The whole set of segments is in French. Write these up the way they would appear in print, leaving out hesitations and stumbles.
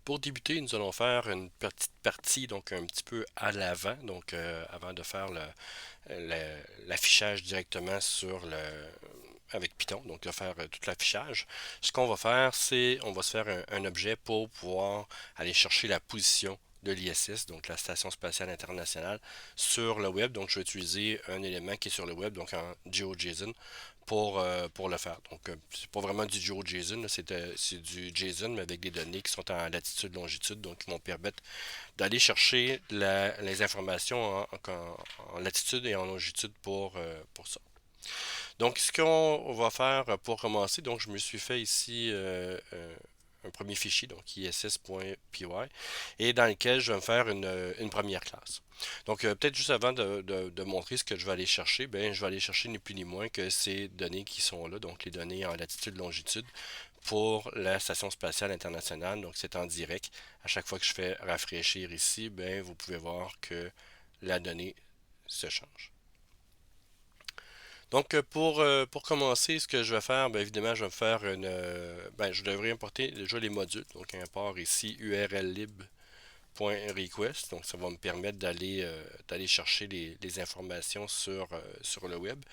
Pour débuter, nous allons faire une petite partie donc un petit peu à l'avant, donc avant de faire l'affichage directement avec Python, donc de faire tout l'affichage. Ce qu'on va faire, c'est on va se faire un objet pour pouvoir aller chercher la position de l'ISS, donc la Station spatiale internationale, sur le web. Donc je vais utiliser un élément qui est sur le web, donc en GeoJSON, pour le faire. Donc, c'est pas vraiment du GeoJSON, c'est du JSON, mais avec des données qui sont en latitude, longitude, donc qui vont permettre d'aller chercher les informations en latitude et en longitude pour ça. Donc, ce qu'on va faire pour commencer, donc je me suis fait ici un premier fichier, donc iss.py, et dans lequel je vais me faire une première classe. Donc, peut-être juste avant de montrer ce que je vais aller chercher, ben, je vais aller chercher ni plus ni moins que ces données qui sont là, donc les données en latitude-longitude pour la Station spatiale internationale. Donc, c'est en direct. À chaque fois que je fais rafraîchir ici, ben, vous pouvez voir que la donnée se change. Donc, pour commencer, ce que je vais faire, bien évidemment, je vais faire je devrais importer déjà les modules. Donc, import ici urllib.request. Donc, ça va me permettre d'aller chercher les informations sur le web.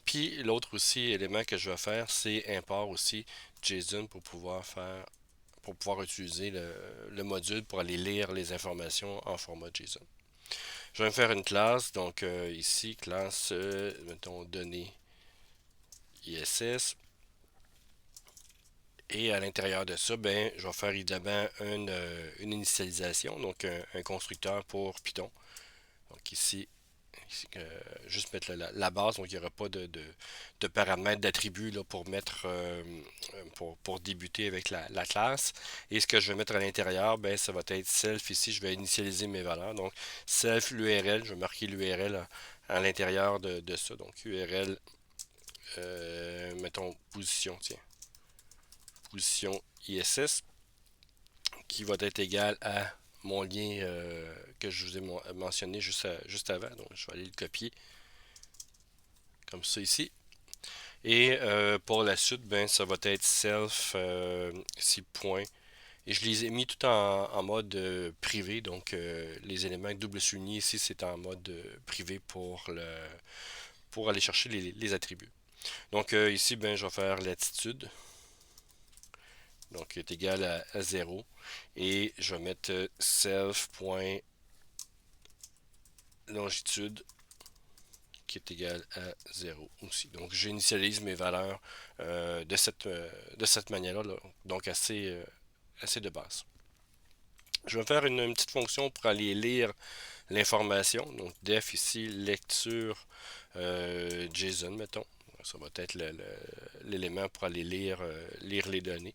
Puis, l'autre aussi élément que je vais faire, c'est import aussi JSON pour pouvoir utiliser le module pour aller lire les informations en format JSON. Je vais me faire une classe. Donc, ici, classe, mettons, données ISS. Et à l'intérieur de ça, ben, je vais faire évidemment une initialisation, donc un constructeur pour Python. Donc ici, juste mettre la base, donc il n'y aura pas de paramètres, d'attributs là, pour mettre pour débuter avec la classe. Et ce que je vais mettre à l'intérieur, ben, ça va être self. Ici, je vais initialiser mes valeurs. Donc self l'URL, je vais marquer l'URL à l'intérieur de ça. Donc URL, mettons position, tiens, position ISS, qui va être égal à mon lien que je vous ai mentionné juste avant. Donc, je vais aller le copier comme ça ici. Et pour la suite, ben, ça va être self ici point. Et je les ai mis tout en mode privé. Donc, les éléments double soulignés ici, c'est en mode privé pour aller chercher les attributs. Donc, ici, ben, je vais faire latitude. Donc, qui est égal à 0. Et je vais mettre self.longitude qui est égal à 0 aussi. Donc, j'initialise mes valeurs de cette manière-là, là. Donc assez de base. Je vais faire une petite fonction pour aller lire l'information. Donc, def ici, lecture JSON, mettons. Ça va être l'élément pour aller lire les données.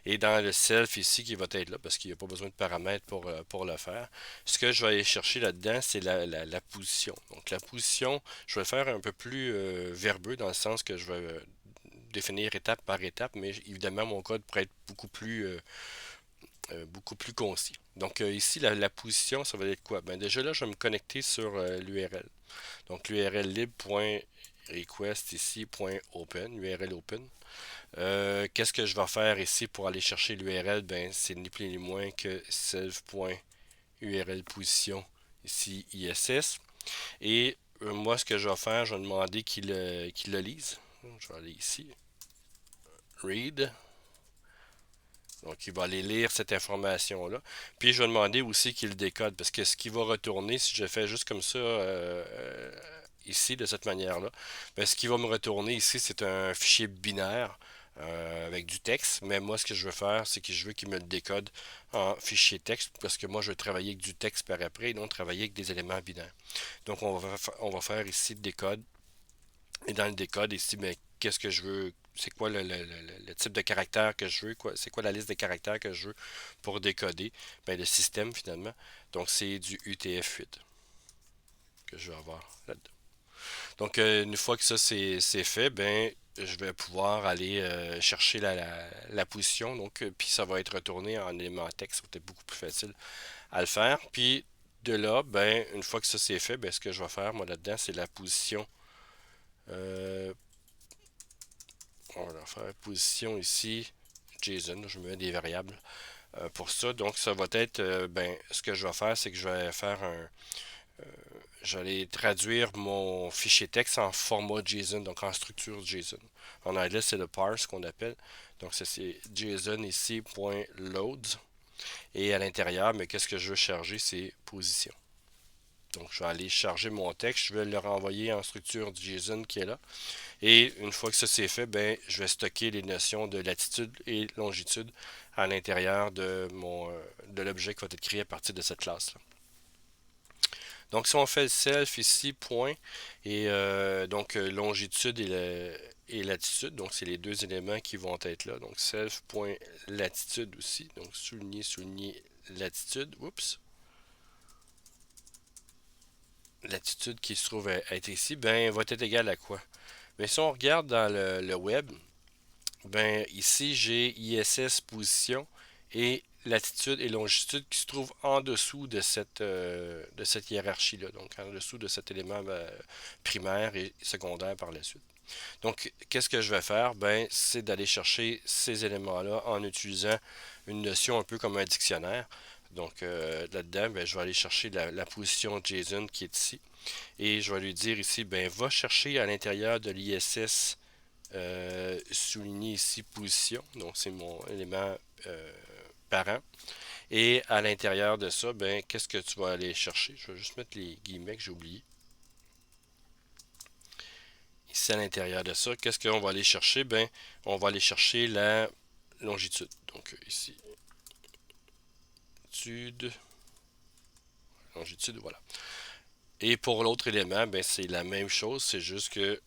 Et dans le self ici, qui va être là, parce qu'il n'y a pas besoin de paramètres pour le faire, ce que je vais aller chercher là-dedans, c'est la position. Donc la position, je vais le faire un peu plus verbeux, dans le sens que je vais définir étape par étape, mais évidemment, mon code pourrait être beaucoup plus concis. Donc ici, la position, ça va être quoi? Ben, déjà là, je vais me connecter sur l'URL. Donc l'URL lib.request ici, .open, URL open. Qu'est-ce que je vais faire ici pour aller chercher l'URL? Ben, c'est ni plus ni moins que self.url position ici ISS. Et moi, ce que je vais faire, je vais demander qu'il le lise. Je vais aller ici, read. Donc, il va aller lire cette information-là. Puis, je vais demander aussi qu'il le décode, parce que ce qui va retourner, si je fais juste comme ça, ici, de cette manière-là, ben, ce qui va me retourner ici, c'est un fichier binaire avec du texte. Mais moi, ce que je veux faire, c'est que je veux qu'il me le décode en fichier texte, parce que moi, je veux travailler avec du texte par après, et non travailler avec des éléments binaires. Donc, on va faire ici le décode. Et dans le décode, ici, ben, qu'est-ce que je veux, c'est quoi le type de caractère que je veux, c'est quoi la liste de caractères que je veux pour décoder, ben, le système finalement. Donc c'est du UTF-8 que je vais avoir là-dedans. Donc une fois que ça c'est fait, ben je vais pouvoir aller chercher la position. Donc puis ça va être retourné en élément texte, ça va être beaucoup plus facile à le faire. Puis de là, ben une fois que ça c'est fait, ben ce que je vais faire moi là-dedans, c'est la position. euh, On va faire position ici. JSON, je mets des variables. pour ça. Donc, ça va être, ce que je vais faire, c'est que je vais faire j'allais traduire mon fichier texte en format JSON, donc en structure JSON. En anglais, c'est le parse qu'on appelle. Donc, ça, c'est JSON ici, .loads. Et à l'intérieur, mais qu'est-ce que je veux charger, c'est position. Donc, je vais aller charger mon texte, je vais le renvoyer en structure JSON qui est là. Et une fois que ça c'est fait, ben, je vais stocker les notions de latitude et longitude à l'intérieur de l'objet qui va être créé à partir de cette classe-là. Donc, si on fait le self ici, point, et donc longitude et latitude, donc c'est les deux éléments qui vont être là. Donc, self.latitude aussi, donc souligner latitude, oups, latitude qui se trouve à être ici, ben, va être égal à quoi? Mais si on regarde dans le web, ben, ici j'ai ISS position et latitude et longitude qui se trouvent en dessous de cette hiérarchie-là, donc en dessous de cet élément primaire et secondaire par la suite. Donc, qu'est-ce que je vais faire? Ben, c'est d'aller chercher ces éléments-là en utilisant une notion un peu comme un dictionnaire. Donc, là-dedans, ben, je vais aller chercher la position JSON qui est ici. Et je vais lui dire ici, ben, va chercher à l'intérieur de l'ISS souligné ici position. Donc, c'est mon élément parent. Et à l'intérieur de ça, ben, qu'est-ce que tu vas aller chercher? Je vais juste mettre les guillemets que j'ai oubliés. Ici, à l'intérieur de ça, qu'est-ce qu'on va aller chercher? Ben, on va aller chercher la longitude. Donc, ici, longitude, voilà. Et pour l'autre élément, ben, c'est la même chose. C'est juste que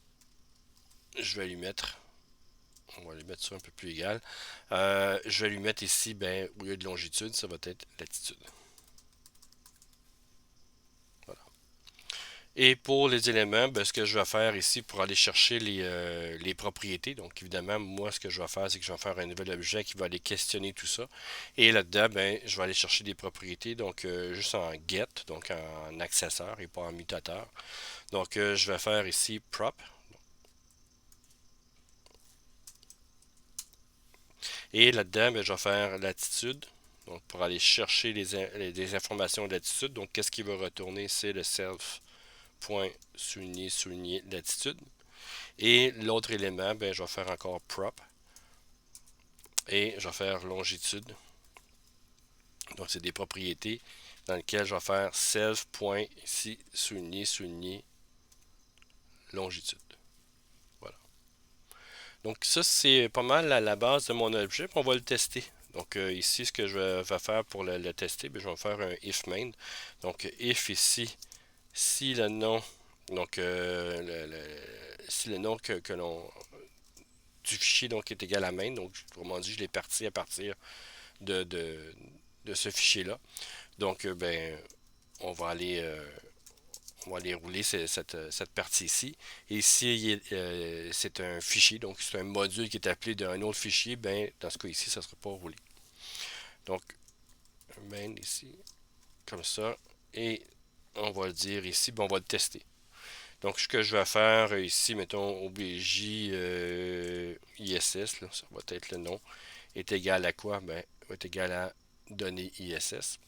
je vais lui mettre, on va lui mettre ça un peu plus égal. Je vais lui mettre ici, ben, au lieu de longitude, ça va être latitude. Voilà. Et pour les éléments, ben, ce que je vais faire ici pour aller chercher les propriétés, donc évidemment, moi, ce que je vais faire, c'est que je vais faire un nouvel objet qui va aller questionner tout ça. Et là-dedans, ben, je vais aller chercher des propriétés, donc juste en get, donc en accesseur et pas en mutateur. Donc, je vais faire ici prop. Et là-dedans, ben, je vais faire latitude. Donc, pour aller chercher les informations de latitude. Donc, qu'est-ce qui va retourner? C'est le self point souligner latitude. Et l'autre élément, ben, je vais faire encore prop. Et je vais faire longitude. Donc, c'est des propriétés dans lesquelles je vais faire self point ici souligner longitude. Voilà. Donc, ça, c'est pas mal la base de mon objet. On va le tester. Donc, ici, ce que je vais faire pour le tester, ben, je vais faire un if main. Donc, if ici, si le nom, donc, si le nom que l'on du fichier donc est égal à main, donc autrement dit, je l'ai parti à partir de, de, de ce fichier-là. Donc, ben, on va aller, euh, on va aller rouler cette partie ici. Et ici, c'est un fichier, donc c'est un module qui est appelé d'un autre fichier, ben, dans ce cas ici, ça ne sera pas roulé. Donc, main ici, comme ça. Et on va le dire ici, ben, on va le tester. Donc, ce que je vais faire ici, mettons OBJ ISS, là, ça va être le nom, est égal à quoi? Ben, va être égal à données ISS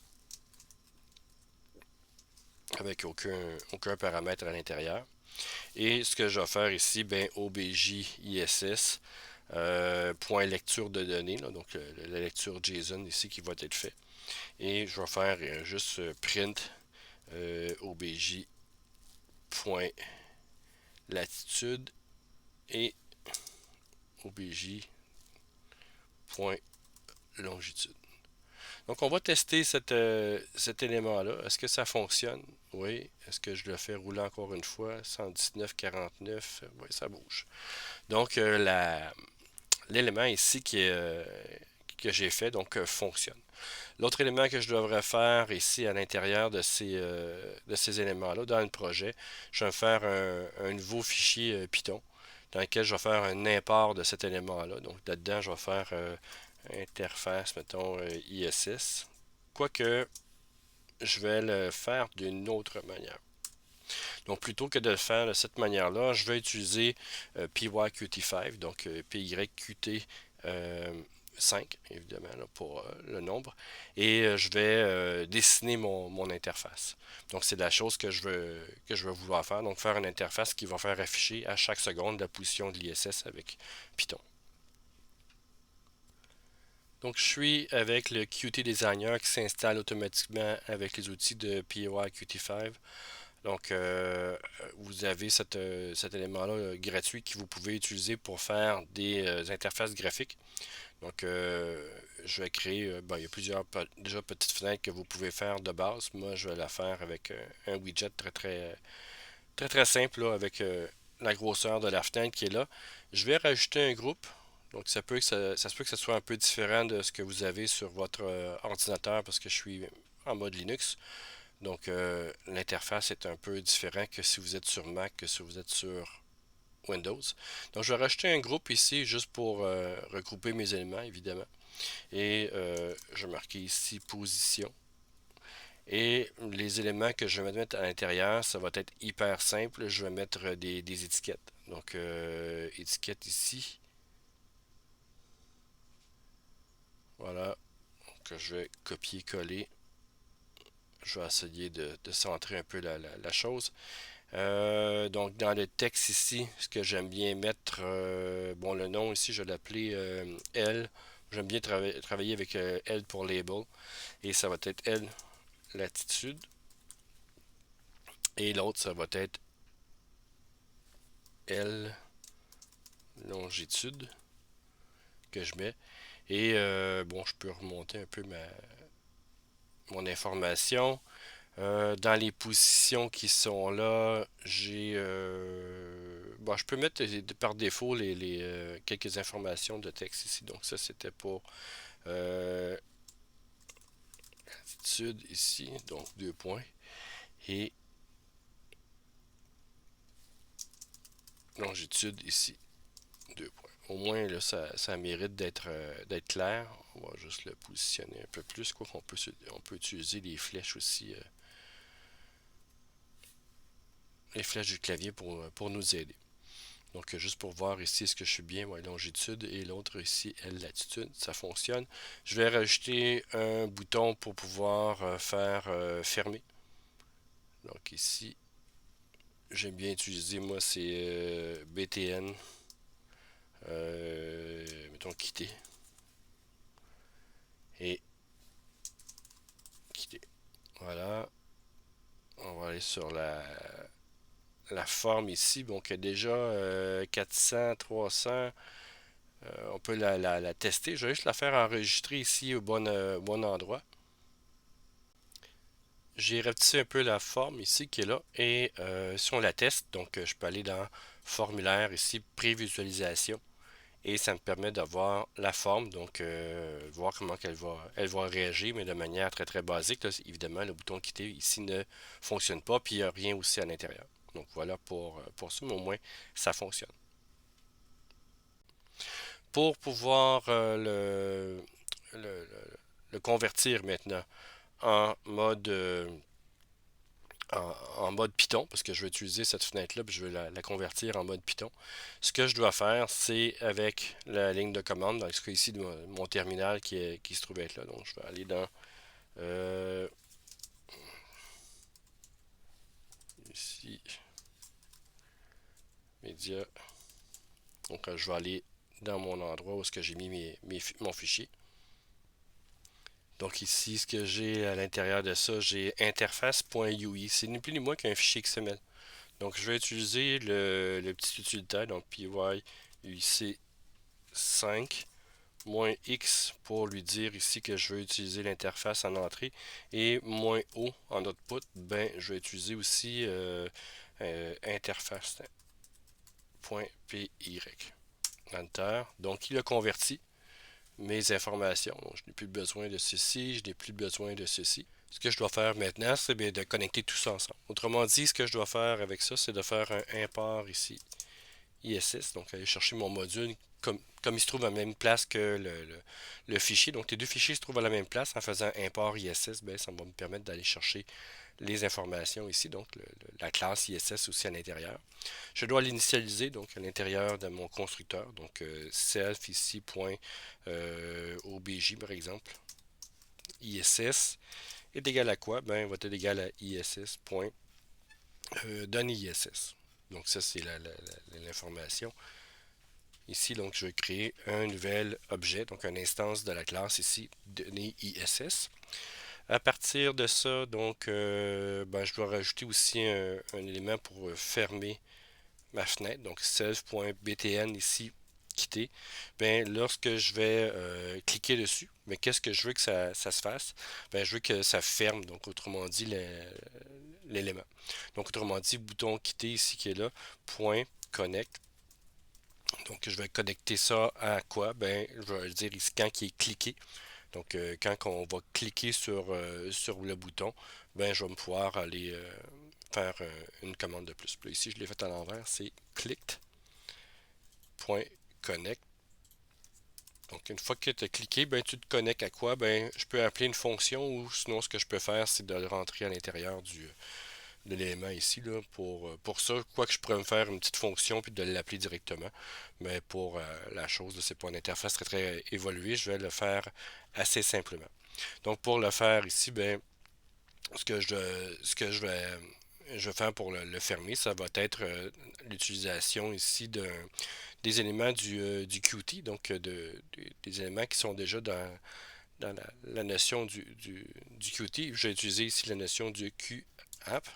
avec aucun paramètre à l'intérieur. Et ce que je vais faire ici, ben, OBJ ISS, point lecture de données, là, donc la lecture JSON ici qui va être fait. Et je vais faire juste print OBJ point latitude et OBJ point longitude. Donc on va tester cet élément-là. Est-ce que ça fonctionne? Oui. Est-ce que je le fais rouler encore une fois? 119,49. Oui, ça bouge. Donc l'élément ici que j'ai fait donc fonctionne. L'autre élément que je devrais faire ici à l'intérieur de ces éléments-là, dans le projet, je vais faire un nouveau fichier Python dans lequel je vais faire un import de cet élément-là. Donc là-dedans, je vais faire interface, mettons ISS. Quoique, je vais le faire d'une autre manière. Donc plutôt que de le faire de cette manière-là, je vais utiliser PyQt5, donc PyQt 5, évidemment, là, pour le nombre. Et je vais dessiner mon interface. Donc, c'est la chose que je veux vouloir faire. Donc, faire une interface qui va faire afficher à chaque seconde la position de l'ISS avec Python. Donc, je suis avec le Qt Designer qui s'installe automatiquement avec les outils de PY Qt5. Donc, vous avez cet élément-là gratuit que vous pouvez utiliser pour faire des interfaces graphiques. Donc, je vais créer, il y a plusieurs déjà petites fenêtres que vous pouvez faire de base. Moi, je vais la faire avec un widget très simple là, avec la grosseur de la fenêtre qui est là. Je vais rajouter un groupe. Donc, ça se peut que ce soit un peu différent de ce que vous avez sur votre ordinateur parce que je suis en mode Linux. Donc, l'interface est un peu différent que si vous êtes sur Mac, que si vous êtes sur Windows. Donc, je vais rajouter un groupe ici juste pour regrouper mes éléments, évidemment. Et je vais marquer ici position. Et les éléments que je vais mettre à l'intérieur, ça va être hyper simple. Je vais mettre des étiquettes. Donc, étiquette ici. Voilà. Donc, je vais copier-coller. Je vais essayer de centrer un peu la chose. Donc, dans le texte ici, ce que j'aime bien mettre, bon, le nom ici, je vais l'appeler L. J'aime bien travailler avec L pour label. Et ça va être L latitude. Et l'autre, ça va être L longitude que je mets. Et bon, je peux remonter un peu mon information. Dans les positions qui sont là, j'ai bon, je peux mettre par défaut quelques informations de texte ici. Donc ça, c'était pour euh, attitude ici, donc 2 points. Et longitude ici, 2 points. Au moins, là, ça mérite d'être clair. On va juste le positionner un peu plus. Quoi qu'on on peut utiliser les flèches aussi, les flèches du clavier pour nous aider. Donc, juste pour voir ici, est-ce que je suis bien, ouais, longitude, et l'autre ici, L latitude, ça fonctionne. Je vais rajouter un bouton pour pouvoir faire fermer. Donc ici, j'aime bien utiliser, moi, c'est BTN, mettons quitter, et quitter. Voilà, on va aller sur la forme ici. Donc, il y a déjà 400, 300. On peut la tester. Je vais juste la faire enregistrer ici au bon endroit. J'ai rapetissé un peu la forme ici qui est là. Et si on la teste, donc je peux aller dans formulaire ici, prévisualisation. Et ça me permet d'avoir la forme, donc voir comment elle va réagir, mais de manière très basique. Là, évidemment, le bouton quitter ici ne fonctionne pas, puis il n'y a rien aussi à l'intérieur. Donc voilà pour ça, mais au moins ça fonctionne. Pour pouvoir le, le convertir maintenant en mode en mode Python, parce que je vais utiliser cette fenêtre-là, puis je vais la convertir en mode Python. Ce que je dois faire, c'est avec la ligne de commande, dans ce cas ici, de mon terminal qui se trouve être là. Donc, je vais aller dans euh, ici, média. Donc, je vais aller dans mon endroit où est-ce que j'ai mis mon fichier. Donc ici, ce que j'ai à l'intérieur de ça, j'ai interface.ui. C'est ni plus ni moins qu'un fichier XML. Donc je vais utiliser le petit utilitaire, donc PYUC5 -X pour lui dire ici que je veux utiliser l'interface en entrée et -O en output, ben je vais utiliser aussi interface.py. Enter. Donc il a converti mes informations. Donc, je n'ai plus besoin de ceci, je n'ai plus besoin de ceci. Ce que je dois faire maintenant, c'est de connecter tout ça ensemble. Autrement dit, ce que je dois faire avec ça, c'est de faire un import ici, ISS, donc aller chercher mon module comme il se trouve à la même place que le fichier. Donc les deux fichiers se trouvent à la même place. En faisant import ISS, ben, ça va me permettre d'aller chercher les informations ici, donc la classe ISS aussi à l'intérieur. Je dois l'initialiser donc à l'intérieur de mon constructeur, donc self ici point obj par exemple. ISS est égal à quoi? Ben, il va être égal à ISS point donner ISS. Donc ça c'est l'information. Ici, donc, je vais créer un nouvel objet, donc une instance de la classe ici, données ISS. À partir de ça, donc, ben, je dois rajouter aussi un élément pour fermer ma fenêtre, donc self.btn ici, quitter. Ben, lorsque je vais cliquer dessus, mais qu'est-ce que je veux que ça se fasse? Ben, je veux que ça ferme, donc autrement dit, l'élément. Donc, autrement dit, bouton quitter ici qui est là, point connect. Donc, je vais connecter ça à quoi? Ben, je vais dire ici quand il est cliqué. Donc, quand on va cliquer sur le bouton, ben, je vais pouvoir aller faire une commande de plus. Puis là, ici, je l'ai fait à l'envers, c'est clicked.connect. Donc, une fois que tu as cliqué, ben, tu te connectes à quoi? Ben, je peux appeler une fonction ou sinon, ce que je peux faire, c'est de le rentrer à l'intérieur de l'élément ici. Là, pour ça, quoi que je pourrais me faire une petite fonction puis de l'appeler directement. Mais pour la chose, c'est pas une interface très très évoluée. Je vais le faire assez simplement. Donc pour le faire ici, ben, ce que je vais faire pour le fermer, ça va être l'utilisation ici des éléments du Qt, donc des éléments qui sont déjà dans la notion du Qt. J'ai utilisé ici la notion du QApp.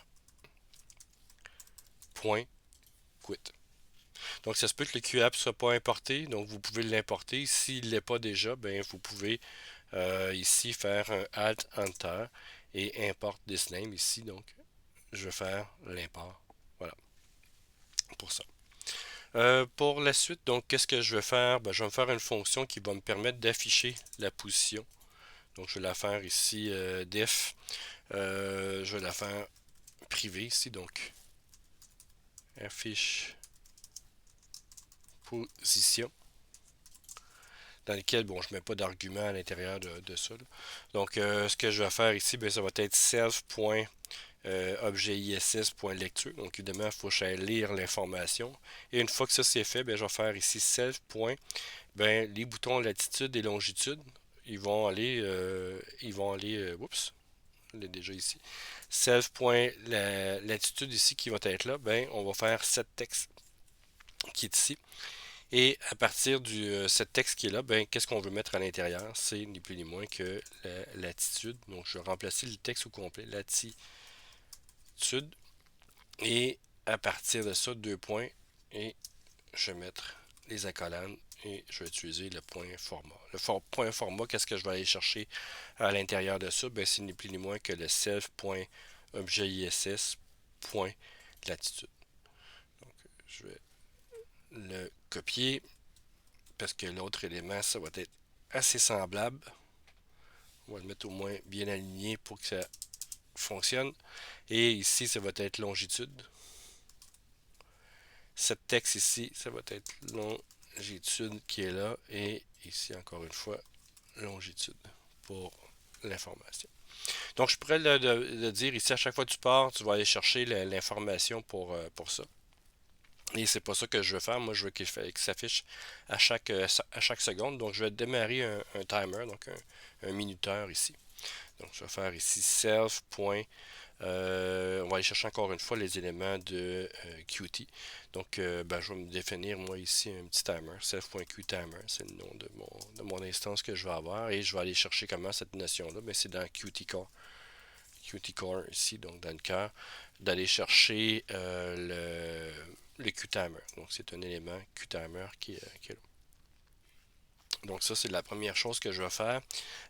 Point quit. Donc, ça se peut que le QApp ne soit pas importé, donc vous pouvez l'importer. S'il ne l'est pas déjà, ben, vous pouvez ici faire un Alt Enter et import this name ici. Donc, je vais faire l'import. Voilà, pour ça. Pour la suite, donc, qu'est-ce que je vais faire? Ben, je vais me faire une fonction qui va me permettre d'afficher la position. Donc, je vais la faire ici def. Je vais la faire privée ici, donc affiche position. Dans lequel, bon, je ne mets pas d'argument à l'intérieur de ça. Là. Donc, ce que je vais faire ici, bien, ça va être self.object.lecture. Donc, évidemment, il faut que j'aille lire l'information. Et une fois que ça c'est fait, bien, je vais faire ici self. Ben, les boutons latitude et longitude, oups, il est déjà ici. Self.latitude ici qui va être là, ben, on va faire set text qui est ici. Et à partir de ce texte qui est là, ben, qu'est-ce qu'on veut mettre à l'intérieur? C'est ni plus ni moins que la latitude. Donc, je vais remplacer le texte au complet, latitude. Et à partir de ça, deux points. Et je vais mettre les accolades et je vais utiliser le point format. Le point format, qu'est-ce que je vais aller chercher à l'intérieur de ça? Ben, c'est ni plus ni moins que le self.object.latitude. Donc, je vais le copier parce que l'autre élément, ça va être assez semblable. On va le mettre au moins bien aligné pour que ça fonctionne. Et ici, ça va être longitude. Cette texte ici, ça va être longitude qui est là. Et ici, encore une fois, longitude pour l'information. Donc, je pourrais le dire ici, à chaque fois que tu pars, tu vas aller chercher l'information pour ça. Et c'est pas ça que je veux faire. Moi, je veux qu'il s'affiche à chaque seconde. Donc, je vais démarrer un timer, donc un minuteur ici. Donc, je vais faire ici self. On va aller chercher encore une fois les éléments de Qt. Donc, ben, je vais me définir moi ici un petit timer, self.qtimer, c'est le nom de mon instance que je vais avoir. Et je vais aller chercher comment cette notion-là, ben, c'est dans Qt Core. Qt Core ici, donc dans le cœur, d'aller chercher le QTimer. Donc, c'est un élément QTimer qui est là. Donc, ça, c'est la première chose que je vais faire.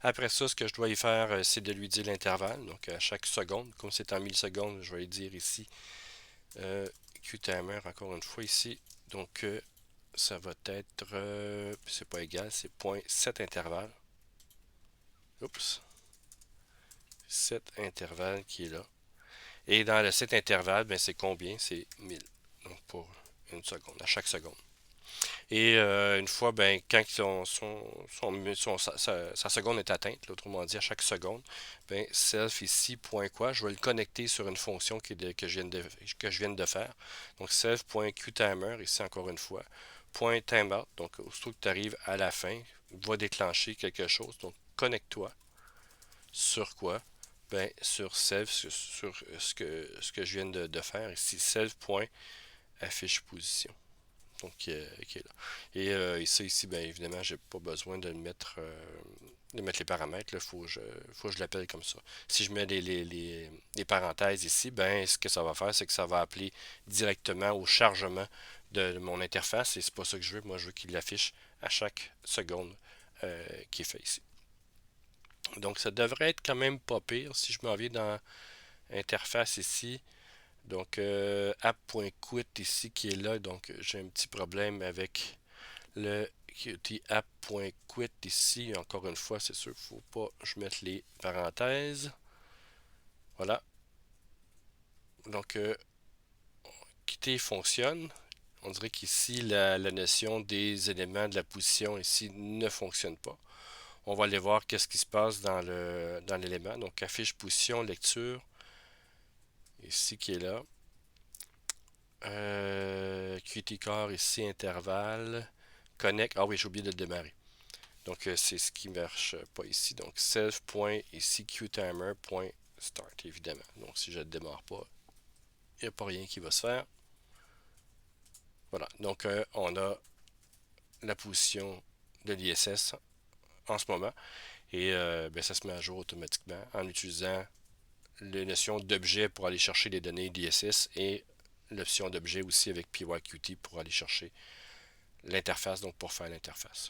Après ça, ce que je dois y faire, c'est de lui dire l'intervalle. Donc, à chaque seconde, comme c'est en millisecondes, je vais lui dire ici QTimer, encore une fois ici. Donc, ça va être, c'est pas égal, c'est 0.7 intervalle. Oups. 7 intervalle qui est là. Et dans le 7 intervalle, ben, c'est combien? C'est 1000. Donc, pour une seconde, à chaque seconde. Et une fois, ben, quand sa seconde est atteinte, là, autrement dit à chaque seconde, ben, self ici, point quoi, je vais le connecter sur une fonction que je viens de faire. Donc self.qtimer, ici encore une fois, point timeout, donc aussitôt que tu arrives à la fin, va déclencher quelque chose. Donc connecte-toi sur quoi? Ben, sur self, sur ce que je viens de faire ici, self.affiche position. Donc, qui est là. Et ça ici, bien évidemment, j'ai pas besoin de mettre les paramètres. Il faut que je l'appelle comme ça. Si je mets les parenthèses ici, ben ce que ça va faire, c'est que ça va appeler directement au chargement de mon interface. Et c'est pas ça que je veux. Moi, je veux qu'il l'affiche à chaque seconde qui est fait ici. Donc, ça devrait être quand même pas pire. Si je m'en viens dans interface ici, donc app.quit ici qui est là, donc j'ai un petit problème avec le Qt app.quit ici. Encore une fois, c'est sûr qu'il ne faut pas que je mette les parenthèses. Voilà. Donc Qt fonctionne. On dirait qu'ici la notion des éléments de la position ici ne fonctionne pas. On va aller voir qu'est-ce qui se passe dans l'élément. Donc affiche position, lecture, ici qui est là. Qt core ici, intervalle. Connect. Ah oui, j'ai oublié de le démarrer. Donc c'est ce qui ne marche pas ici. Donc self. Ici qtimer.start évidemment. Donc si je ne le démarre pas, il n'y a pas rien qui va se faire. Voilà. Donc on a la position de l'ISS en ce moment. Et ben, ça se met à jour automatiquement en utilisant la notion d'objet pour aller chercher les données d'ISS et l'option d'objet aussi avec PyQt pour aller chercher l'interface, donc pour faire l'interface.